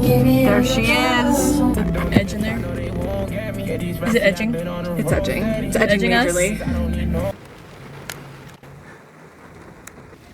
There she is. Edge in there. Is it edging? It's edging. It's edging majorly.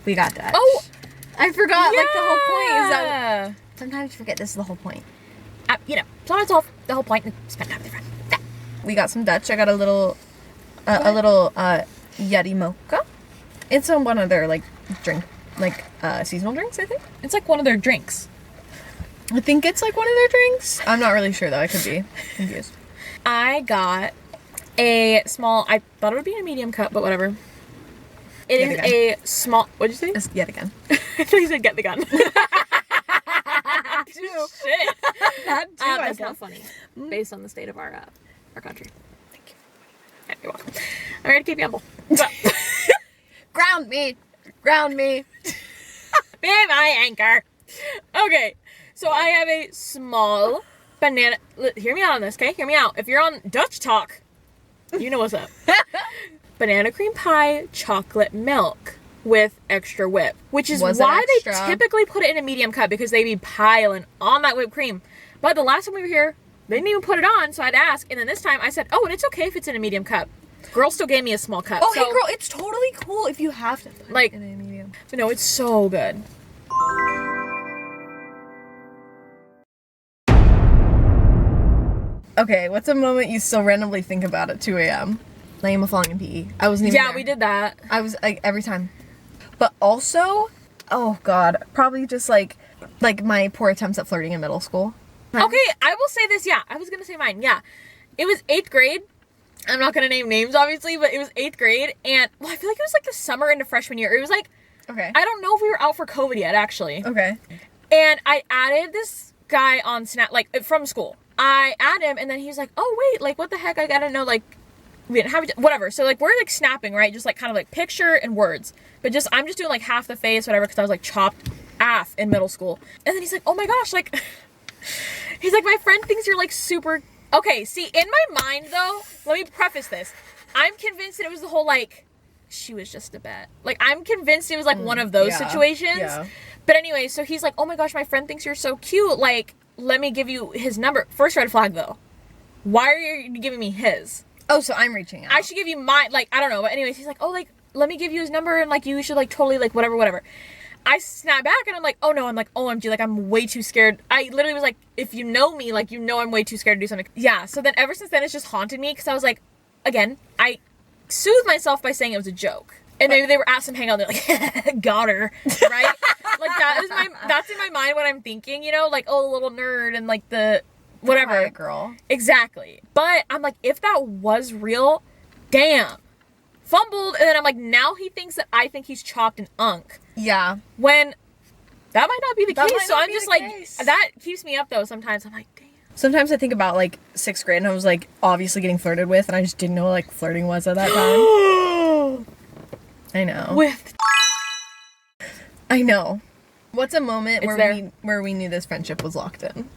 We got that. Oh! I forgot, Yeah! like, the whole point is that... Sometimes you forget this is the whole point. Sometimes the whole point is spend time with your friend. Yeah. We got some Dutch. I got a little Yeti mocha. It's on one of their, like, seasonal drinks, I think. It's like one of their drinks. I think it's, like, one of their drinks. I'm not really sure, though. I could be confused. I got a small, I thought it would be in a medium cup, but whatever. It is a small, what'd you say? It's yet again. I thought you said get the gun. Shit. That too, that's not funny, based on the state of our country. Thank you. Yeah, you're welcome. I'm ready to keep you humble. Ground me. Ground me. Be my anchor. Okay, so I have a small banana. Hear me out on this, okay? Hear me out. If you're on Dutch Talk, you know what's up. Banana cream pie, chocolate milk with extra whip, which is why they typically put it in a medium cup, because they be piling on that whipped cream. But the last time we were here, they didn't even put it on, so I'd ask. And then this time I said, oh, and it's okay if it's in a medium cup. Girl still gave me a small cup. Oh, so, hey, girl, it's totally cool if you have to put like, it in a medium. But no, it's so good. Okay, what's a moment you still randomly think about at 2 a.m.? Liam falling in PE. I wasn't even there. We did that. I was, like, every time. But also, oh god, probably just like my poor attempts at flirting in middle school. Okay, I will say this, I was gonna say mine, It was 8th grade. I'm not gonna name names, obviously, but it was 8th grade, and, well, I feel like it was, like, the summer into freshman year. It was, like, okay. I don't know if we were out for COVID yet, actually. Okay. And I added this guy on Snap, like, from school. I add him, and then he's like, oh, wait, like, what the heck, I gotta know, like, we didn't have, whatever. So, like, we're, like, snapping, right? Just, like, kind of, like, picture and words. But just, I'm just doing, like, half the face, whatever, because I was, like, chopped AF in middle school. And then he's like, oh my gosh, like, he's like, my friend thinks you're, like, super, okay, see, in my mind, though, let me preface this. I'm convinced that it was the whole, like, she was just a bet. Like, I'm convinced it was, like, one of those situations. Yeah. But anyway, so he's like, oh my gosh, my friend thinks you're so cute. Like, let me give you his number. First red flag, though. Why are you giving me his? Oh, so I'm reaching out. I should give you my, like, I don't know. But anyways, he's like, oh, like, let me give you his number, and, like, you should, like, totally, like, whatever. I snap back, and I'm like, oh, no. I'm like, OMG, like, I'm way too scared. I literally was like, if you know me, like, you know I'm way too scared to do something. Yeah, so then ever since then, it's just haunted me, because I was like, again, I soothed myself by saying it was a joke. And maybe they were at some hangout, they're like, got her, right? Like, that's in my mind what I'm thinking, you know? Like, oh, little nerd, and, like, the whatever. Quiet girl. Exactly. But I'm like, if that was real, damn. Fumbled, and then I'm like, now he thinks that I think he's Chopped Unc. Yeah. When that might not be the case. So I'm just like, case. That keeps me up, though, sometimes. I'm like, damn. Sometimes I think about, like, 6th grade, and I was, like, obviously getting flirted with, and I just didn't know what, like, flirting was at that time. I know. With. I know. What's a moment where we knew this friendship was locked in?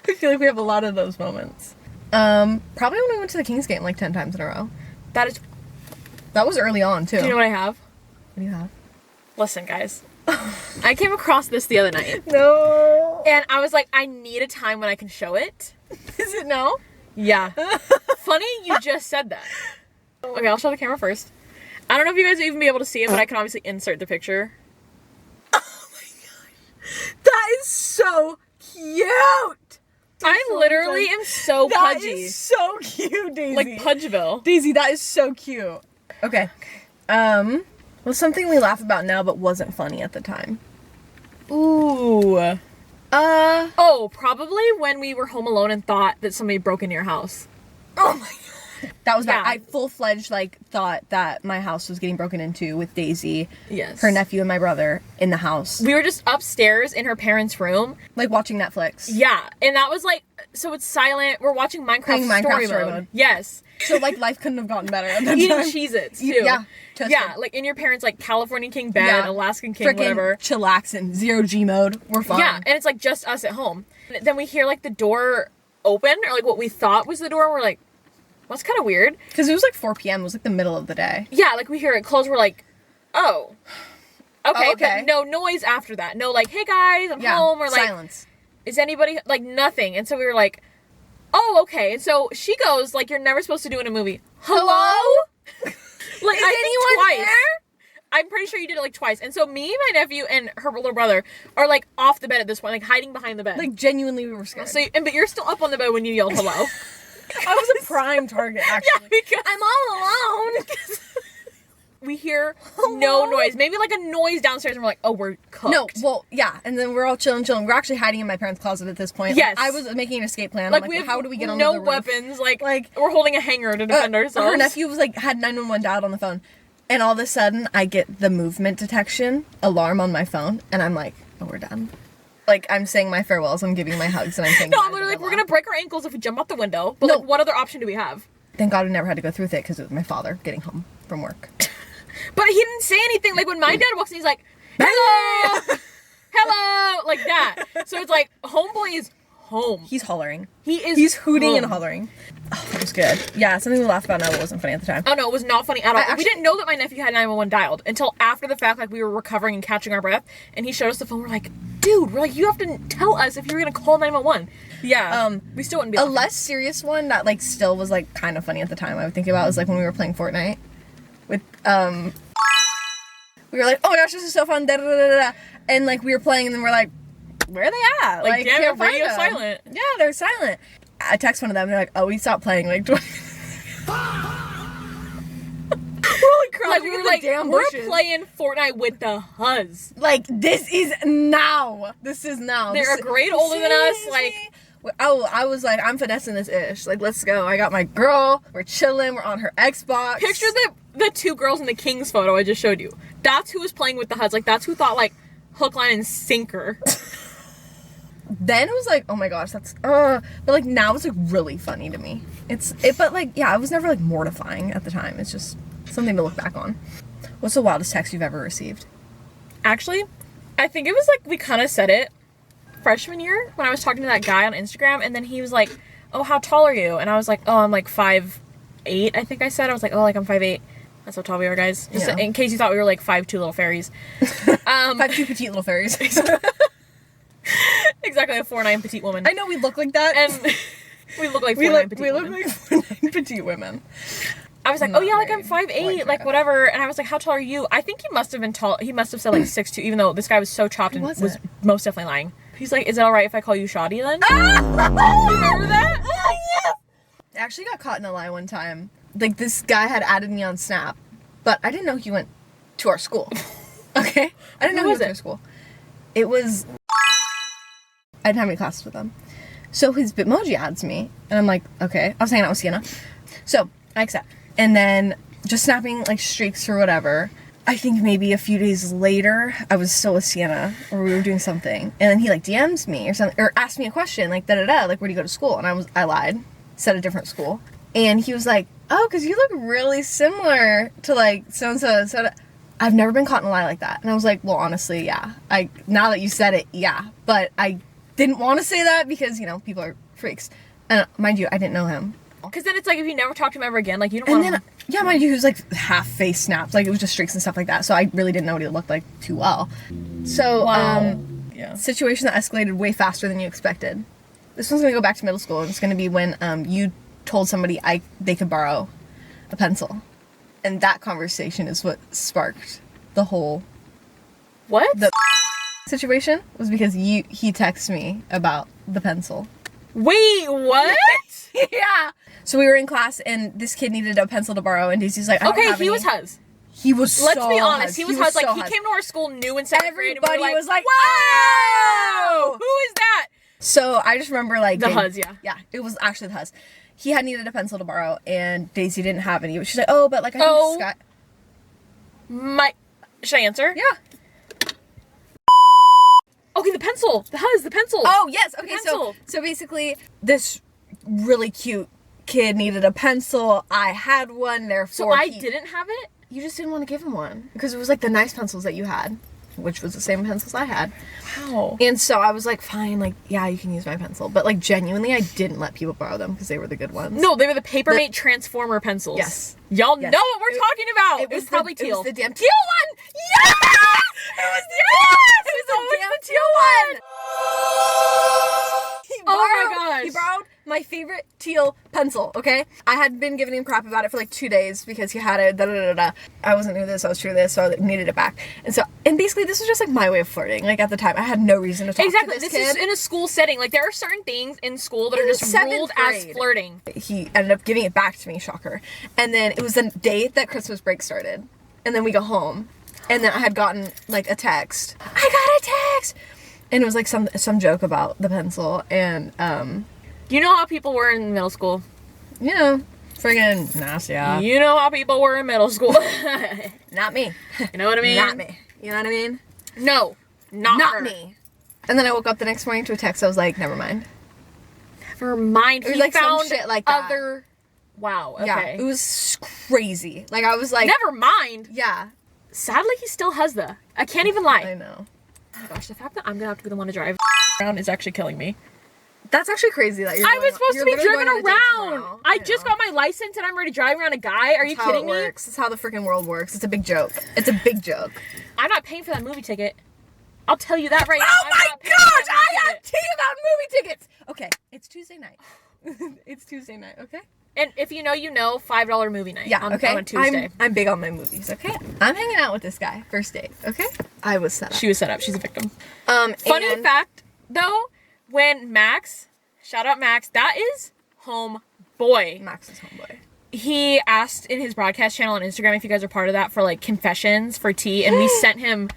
I feel like we have a lot of those moments. Probably when we went to the Kings game, like, 10 times in a row. That was early on, too. Do you know what I have? What do you have? Listen, guys. I came across this the other night. No. And I was like, I need a time when I can show it. Is it no? Yeah. Funny you just said that. Okay, I'll show the camera first. I don't know if you guys will even be able to see it, but I can obviously insert the picture. Oh my gosh. That is so cute. I literally am so pudgy. That is so cute, Daisy. Like Pudgeville. Daisy, that is so cute. Okay. What's something we laugh about now but wasn't funny at the time? Ooh. Oh, probably when we were home alone and thought that somebody broke into your house. Oh my god. That was bad. Yeah. I full-fledged, like, thought that my house was getting broken into with Daisy, Yes. her nephew, and my brother in the house. We were just upstairs in her parents' room. Like, watching Netflix. Yeah. And that was like, so it's silent. We're watching Minecraft story mode. Yes. So, like, life couldn't have gotten better at that Eating time. Cheez-Its, too. Yeah. Toasted. Yeah, like in your parents' like California King bed, Alaskan King, frickin' whatever. Chillaxin', 0G mode. We're fine. Yeah, and it's like just us at home. And then we hear like the door open, or like what we thought was the door, and we're like, well, that's kind of weird. Because it was like 4 p.m. It was like the middle of the day. Yeah, like we hear it close, we're like, oh. Okay, Okay. but no noise after that. No like, hey guys, I'm home, or like. Silence. is anybody, like, nothing. And so we were like, oh, okay. And so she goes, like, you're never supposed to do in a movie. Hello? Like, is anyone twice. there? I'm pretty sure you did it, like, twice. And so me, my nephew, and her little brother are, like, off the bed at this point, like, hiding behind the bed. Like, genuinely, we were scared. So, but you're still up on the bed when you yelled hello. I was a prime target, actually. Yeah, because I'm all alone. we hear no noise. Maybe, like, a noise downstairs, and we're like, oh, we're cooked. No, well, yeah. And then we're all chilling. We're actually hiding in my parents' closet at this point. Yes. Like, I was making an escape plan. Like, I'm we have how do we get on no the roof? weapons. Like, we're holding a hanger to defend ourselves. Her nephew was like, had 911 dialed on the phone. And all of a sudden, I get the movement detection alarm on my phone. And I'm like, oh, we're done. Like, I'm saying my farewells. I'm giving my hugs. And I'm saying no, I'm literally like, we're going to break our ankles if we jump out the window. But, No. like, what other option do we have? Thank God we never had to go through with it because it was my father getting home from work. But he didn't say anything. Like, when my dad walks in, he's like, hello! Hello! Like that. So it's like, homeboy is home. He's hollering. He's hooting home. and hollering. Oh, that was good. Yeah, something we laughed about now, but wasn't funny at the time. Oh, no, it was not funny at all. We didn't know that my nephew had 911 dialed until after the fact, like, we were recovering and catching our breath, and he showed us the phone. We're like, dude, we're like, you have to tell us if you're going to call 911. Yeah. We still wouldn't be A laughing. less serious one that, like, still was, like, kind of funny at the time I would think about was, like, when we were playing Fortnite with, we were like, oh my gosh, this is so fun, da da da da da. And, like, we were playing, and then we're like, where are they at? Like, damn, can't they're radio find them. silent. Yeah, they're silent. I text one of them, and they're like, oh, we stopped playing, like, 20 We're Like, we were like, damn we're bushes. playing Fortnite with the Huzz. Like, this is now. This is now. They're a grade older than us, like... Oh, I was like, I'm finessing this ish. Like, let's go. I got my girl. We're chilling. We're on her Xbox. Picture the two girls in the Kings photo I just showed you. That's who was playing with the Huzz. Like, that's who thought, like, hook, line, and sinker. Then it was like, oh my gosh, that's, but like, now it's like really funny to me. But like, yeah, it was never like mortifying at the time. It's just something to look back on. What's the wildest text you've ever received? Actually, I think it was like, we kind of said it freshman year when I was talking to that guy on Instagram, and then he was like, oh, how tall are you? And I was like, oh, I'm like 5'8", I think I said. I was like, oh, like I'm 5'8". That's how tall we are, guys. Just in case you thought we were like 5'2" little fairies. 5'2" petite little fairies. Exactly, a 4'9" petite woman. I know we look like that. And we look like 4'9" petite women. We look like 4'9" petite women. I was like, oh yeah, like I'm 5'8", like whatever. And I was like, how tall are you? I think he must have been tall. He must have said like 6'2", even though this guy was so chopped and was most definitely lying. He's like, is it alright if I call you Shoddy then? You remember that? Yes! I actually got caught in a lie one time. Like, this guy had added me on Snap, but I didn't know he went to our school. Okay? I didn't know he went to our school. It was... I didn't have any classes with him. So his Bitmoji adds me, and I'm like, okay. I was hanging out with Sienna. So, I accept. And then, just snapping, like, streaks or whatever. I think maybe a few days later, I was still with Sienna, or we were doing something, and then he, like, DMs me or something, or asked me a question, like, da-da-da, like, where do you go to school? And I lied, said a different school. And he was like, oh, because you look really similar to, like, so-and-so, so I've never been caught in a lie like that. And I was like, well, honestly, yeah. Now that you said it, yeah. But I didn't want to say that because, you know, people are freaks. And mind you, I didn't know him. Because then it's like, if you never talk to him ever again, like, you don't And want then, yeah, mind you, he was like half-face snaps. Like, it was just streaks and stuff like that. So I really didn't know what he looked like too well. So, situation that escalated way faster than you expected. This one's going to go back to middle school. And it's going to be when you told somebody they could borrow a pencil. And that conversation is what sparked the whole... What? The situation was because he texted me about the pencil. Wait, what? Yeah. So we were in class and this kid needed a pencil to borrow and Daisy's like, I don't okay, have he any. was Huzz. He was Let's so be honest. Huzz. He was Huzz. Like, so he Huzz. came to our school new in 7th grade. And Everybody we were was like, whoa! Who is that? So I just remember like... The Huzz, yeah. Yeah, it was actually the Huzz. He had needed a pencil to borrow and Daisy didn't have any. She's like, oh, but like I think Scott... Should I answer? Yeah. Okay, the pencil. The Huzz, the pencil. Oh, yes. Okay, so basically this really cute kid needed a pencil. I had one, therefore So I didn't have it? You just didn't want to give him one. Because it was like the nice pencils that you had, which was the same pencils I had. Wow. And so I was like, fine, like, yeah, you can use my pencil. But like, genuinely, I didn't let people borrow them because they were the good ones. No, they were the Papermate Transformer pencils. Yes. Y'all know what we're talking about. It was probably teal. It was the damn teal one! Yes! It was the damn teal one! my favorite teal pencil, okay? I had been giving him crap about it for like 2 days because he had it, da-da-da-da. I wasn't new to this, I was true to this, so I needed it back. And basically this was just like my way of flirting. Like at the time, I had no reason to talk to this kid. Is in a school setting. Like there are certain things in school that are just ruled as flirting. He ended up giving it back to me, shocker. And then it was the day that Christmas break started. And then we go home. And then I had gotten like a text. I got a text! And it was like some joke about the pencil. And you know how people were in middle school? You know, friggin' nasty. Yeah. You know how people were in middle school. Not me. You know what I mean? Not me. You know what I mean? No. Not me. And then I woke up the next morning to a text. I was like, never mind. Never mind. It was like found some shit like that. Other... Wow, okay. Yeah, it was crazy. Like, I was like... Never mind. Yeah. Sadly, he still has the... I can't even lie. I know. Oh my gosh, the fact that I'm gonna have to be the one to drive around is actually killing me. That's actually crazy that I was supposed to be driven around. I just got my license and I'm already driving around a guy. Are you kidding me? That's how the freaking world works. It's a big joke. It's a big joke. I'm not paying for that movie ticket. I'll tell you that right now. Oh my gosh! I have tea about movie tickets! Okay, it's Tuesday night. It's Tuesday night, okay? And if you know, you know, $5 movie night on a Tuesday. I'm big on my movies, okay? I'm hanging out with this guy. First date, okay? I was set up. She was set up. She's a victim. Funny fact, though, when Max, shout out Max, that is homeboy. Max is homeboy. He asked in his broadcast channel on Instagram if you guys are part of that for like confessions for tea, and we sent him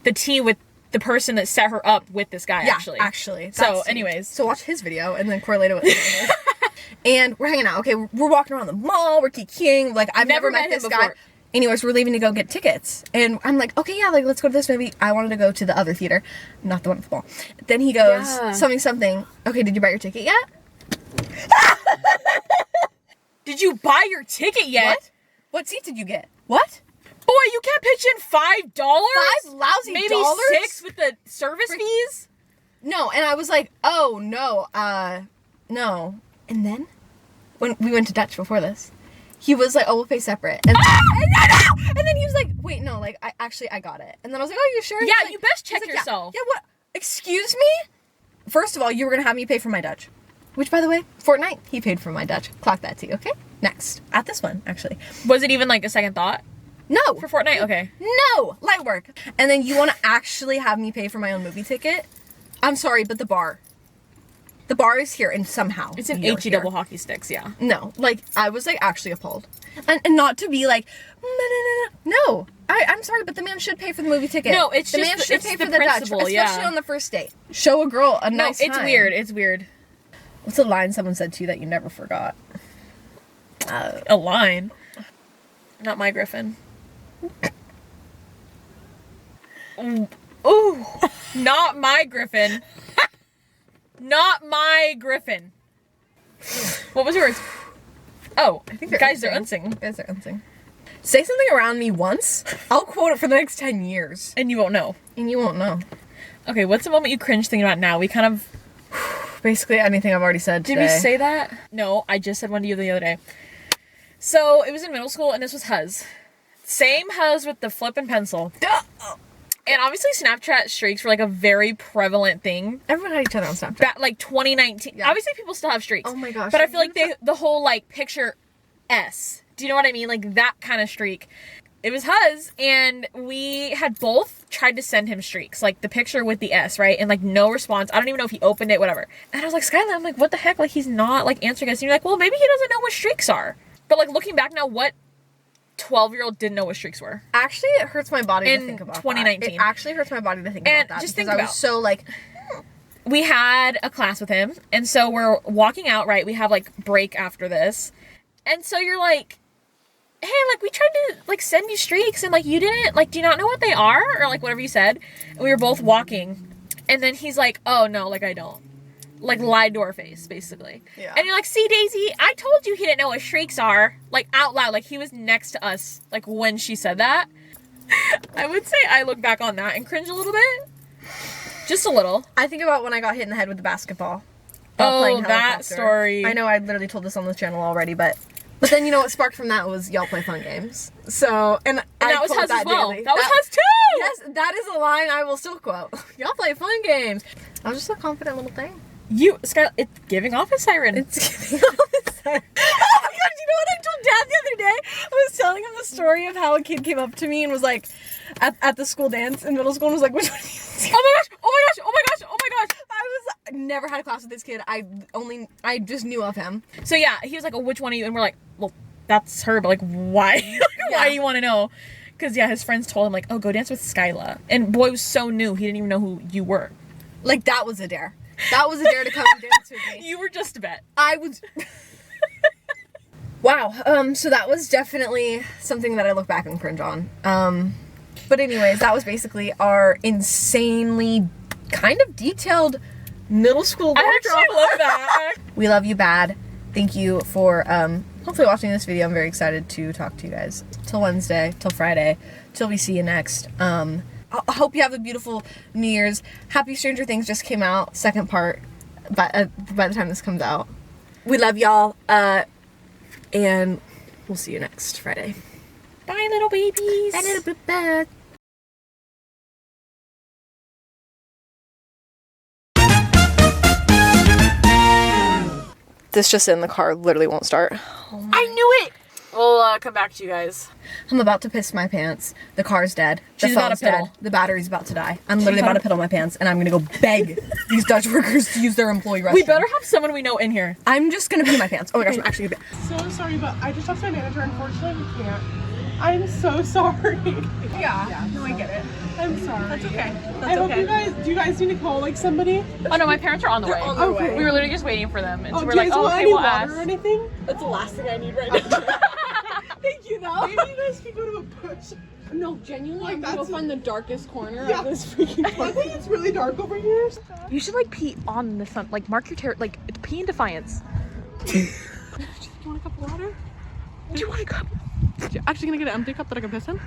the tea with the person that set her up with this guy, actually. So, anyways. So watch his video and then correlate it with mine. And we're hanging out. Okay, we're walking around the mall. We're kikiing. Like, I've never met this guy. Anyways, we're leaving to go get tickets. And I'm like, okay, yeah, like, let's go to this movie. I wanted to go to the other theater, not the one at the mall. Then he goes, something. Okay, did you buy your ticket yet? Did you buy your ticket yet? What? What seat did you get? What? Boy, you can't pitch in $5? $5 lousy maybe dollars? Maybe $6 with the service fees? No, and I was like, oh, no, no. And then, when we went to Dutch before this, he was like, oh, we'll pay separate. And, and then he was like, wait, no, like, I got it. And then I was like, oh, you sure? Yeah, like, you best check yourself. Yeah, what? Excuse me? First of all, you were going to have me pay for my Dutch. Which, by the way, Fortnite, he paid for my Dutch. Clock that too, okay? Next. At this one, actually. Was it even like a second thought? No. For Fortnite? Okay. No! Light work. And then you want to actually have me pay for my own movie ticket? I'm sorry, but the bar is here, and somehow it's an HE double hockey sticks, yeah. No, like, I was like actually appalled. And not to be like, no. I'm sorry, but the man should pay for the movie ticket. No, it's the just man should pay for the Dutch, especially yeah. on the first date. Show a girl a nice time. It's weird. It's weird. What's a line someone said to you that you never forgot? A line? Not my Griffin. Ooh, not my Griffin. Not my Griffin. What was yours? Oh, I think they're guys, they're unsing. Guys are unsing. Say something around me once, I'll quote it for the next 10 years. And you won't know. And you won't know. Okay, what's the moment you cringe thinking about now? We kind of... Basically anything I've already said today. Did we say that? No, I just said one to you the other day. So, it was in middle school, and this was Huzz. Same Huzz with the flip and pencil. And obviously Snapchat streaks were like a very prevalent thing. Everyone had each other on Snapchat. Like 2019. Yeah. Obviously people still have streaks. Oh my gosh. But I feel like the whole like picture S. Do you know what I mean? Like that kind of streak. It was Huzz, and we had both tried to send him streaks. Like the picture with the S, right? And like no response. I don't even know if he opened it, whatever. And I was like, Skylar, I'm like, what the heck? Like he's not like answering us. And you're like, well, maybe he doesn't know what streaks are. But like looking back now, what 12-year-old didn't know what streaks were? Actually, it hurts my body to think about 2019. That. It actually hurts my body to think about that. Just because think I was so like... We had a class with him, and so we're walking out, right? We have like break after this. And so you're like, hey, like we tried to like send you streaks and like you didn't, like do you not know what they are? Or like whatever you said. And we were both walking. And then he's like, oh no, like I don't. Like lied to our face, basically. Yeah. And you're like, see Daisy, I told you he didn't know what streaks are. Like out loud, like he was next to us, like when she said that. I would say I look back on that and cringe a little bit. Just a little. I think about when I got hit in the head with the basketball. Oh, that story. I know I literally told this on the channel already, but then you know what sparked from that was y'all play fun games. So, and that was Huzz as well. Daily. That was Huzz too! Yes, that is a line I will still quote. Y'all play fun games. I was just a confident little thing. It's giving off a siren. It's giving off a siren. Oh my gosh, you know what I told Dad the other day? I was telling him the story of how a kid came up to me and was like, at the school dance in middle school and was like, which one do you see? Oh my gosh, oh my gosh, oh my gosh, oh my gosh. I never had a class with this kid. I just knew of him. So yeah, he was like, oh, which one are you? And we're like, well, that's her, but like, why? Why do you want to know? Because yeah, his friends told him like, oh, go dance with Skyla. And boy was so new, he didn't even know who you were. Like, that was a dare. That was a dare to come and dance with me. You were just a bet. I was... Wow. So that was definitely something that I look back and cringe on. But anyways, that was basically our insanely kind of detailed middle school wardrobe. I actually love that. We love you bad. Thank you for hopefully watching this video. I'm very excited to talk to you guys. Till Wednesday, till Friday, till we see you next. I hope you have a beautiful New Year's. Happy Stranger Things just came out, second part, by the time this comes out. We love y'all, and we'll see you next Friday. Bye, little babies. Bye, little bit. This just in, the car literally won't start. Oh I knew it! We'll come back to you guys. I'm about to piss my pants. The car's dead. She's about to piddle. Dead. The battery's about to die. I'm literally about to piddle my pants, and I'm gonna go beg these Dutch workers to use their employee restroom. We better have someone we know in here. I'm just gonna pee my pants. Oh my gosh, I'm actually gonna So sorry, but I just talked to my manager. Unfortunately, we can't. I'm so sorry. Yeah, no, I get it. I'm sorry. That's okay. I hope you guys. Do you guys need to call like somebody? Oh no, my parents are on the way. on their way. We were literally just waiting for them, and so we're do you like, guys oh, want okay, any we'll water ask. or anything? That's the last thing I need right now. Thank you, though. Maybe you guys can go to a push. No, genuinely, Like, I'm gonna go that's find the darkest corner Yeah. of this freaking I think it's really dark over here. You should like pee on the sun, like mark your like pee in defiance. Do you want a cup of water? Do you want a cup? Actually, can I get an empty cup that I can piss in?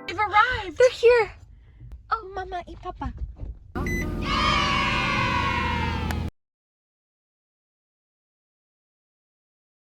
They've arrived. They're here. Oh, mama y papa.